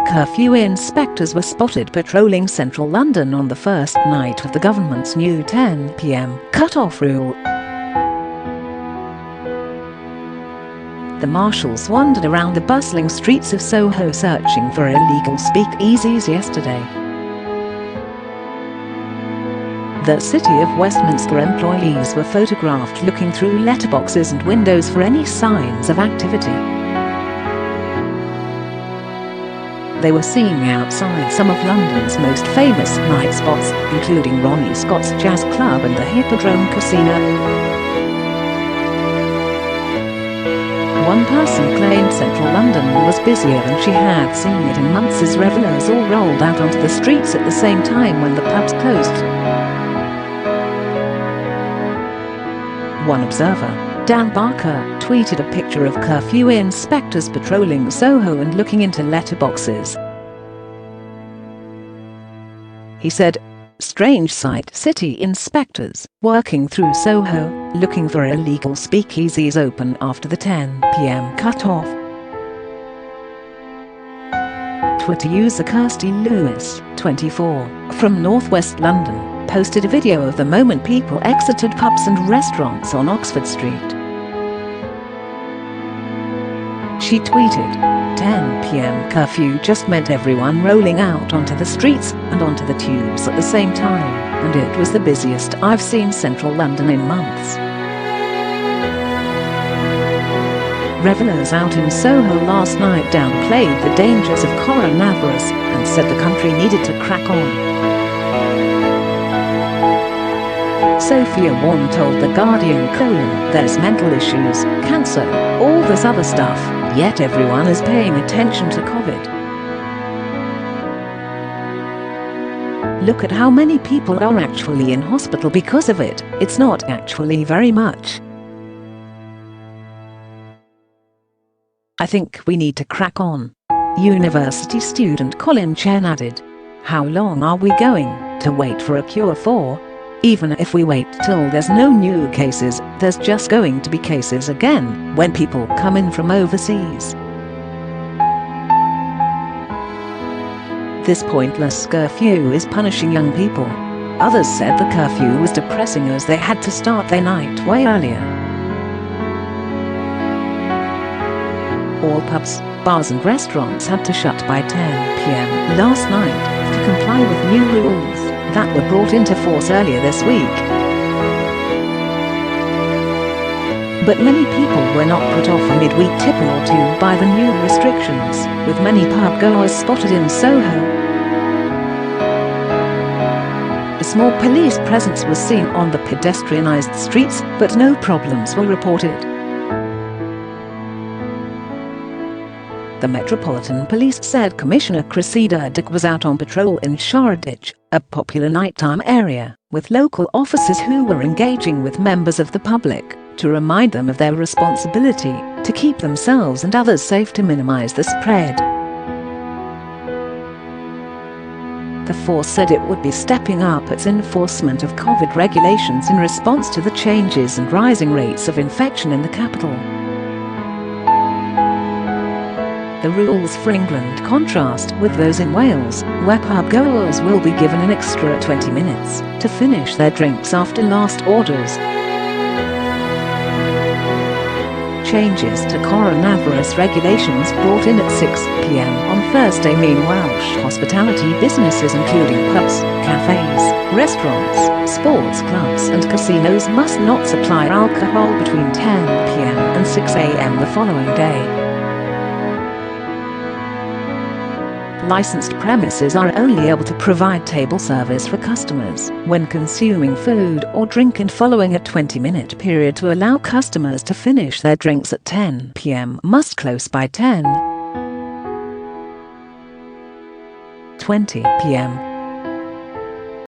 Curfew inspectors were spotted patrolling central London on the first night of the government's new 10 p.m. cut-off rule. The marshals wandered around the bustling streets of Soho searching for illegal speakeasies yesterday. The City of Westminster employees were photographed looking through letterboxes and windows for any signs of activity. They were seen outside some of London's most famous night spots, including Ronnie Scott's Jazz Club and the Hippodrome Casino. One person claimed central London was busier than she had seen it in months as revellers all rolled out onto the streets at the same time when the pubs closed. One observer, Dan Barker, tweeted a picture of curfew inspectors patrolling Soho and looking into letterboxes. He said, "Strange sight, city inspectors working through Soho, looking for illegal speakeasies open after the 10 p.m. cut-off." Twitter user Kirsty Lewis, 24, from northwest London, posted a video of the moment people exited pubs and restaurants on Oxford Street. She tweeted, "10 p.m. curfew just meant everyone rolling out onto the streets and onto the tubes at the same time, and it was the busiest I've seen central London in months." Revellers out in Soho last night downplayed the dangers of coronavirus and said the country needed to crack on. Sophia Warren told The Guardian: "There's mental issues, cancer, all this other stuff, yet everyone is paying attention to COVID. Look at how many people are actually in hospital because of it, it's not actually very much. I think we need to crack on." University student Colin Chen added, "How long are we going to wait for a cure for? Even if we wait till there's no new cases, there's just going to be cases again when people come in from overseas. This pointless curfew is punishing young people." Others said the curfew was depressing as they had to start their night way earlier. All pubs, bars and restaurants had to shut by 10 p.m. last night to comply with new rules that were brought into force earlier this week. But many people were not put off a midweek tipple or two by the new restrictions, with many pub goers spotted in Soho. A small police presence was seen on the pedestrianised streets, but no problems were reported. The Metropolitan Police said Commissioner Cressida Dick was out on patrol in Shoreditch, a popular nighttime area, with local officers who were engaging with members of the public to remind them of their responsibility to keep themselves and others safe to minimise the spread. The force said it would be stepping up its enforcement of COVID regulations in response to the changes and rising rates of infection in the capital. The rules for England contrast with those in Wales, where pub goers will be given an extra 20 minutes to finish their drinks after last orders. Changes to coronavirus regulations brought in at 6 p.m. on Thursday mean Welsh hospitality businesses including pubs, cafes, restaurants, sports clubs and casinos must not supply alcohol between 10 p.m. and 6 a.m. the following day. Licensed premises are only able to provide table service for customers when consuming food or drink and following a 20-minute period to allow customers to finish their drinks at 10 p.m. must close by 10:20 p.m.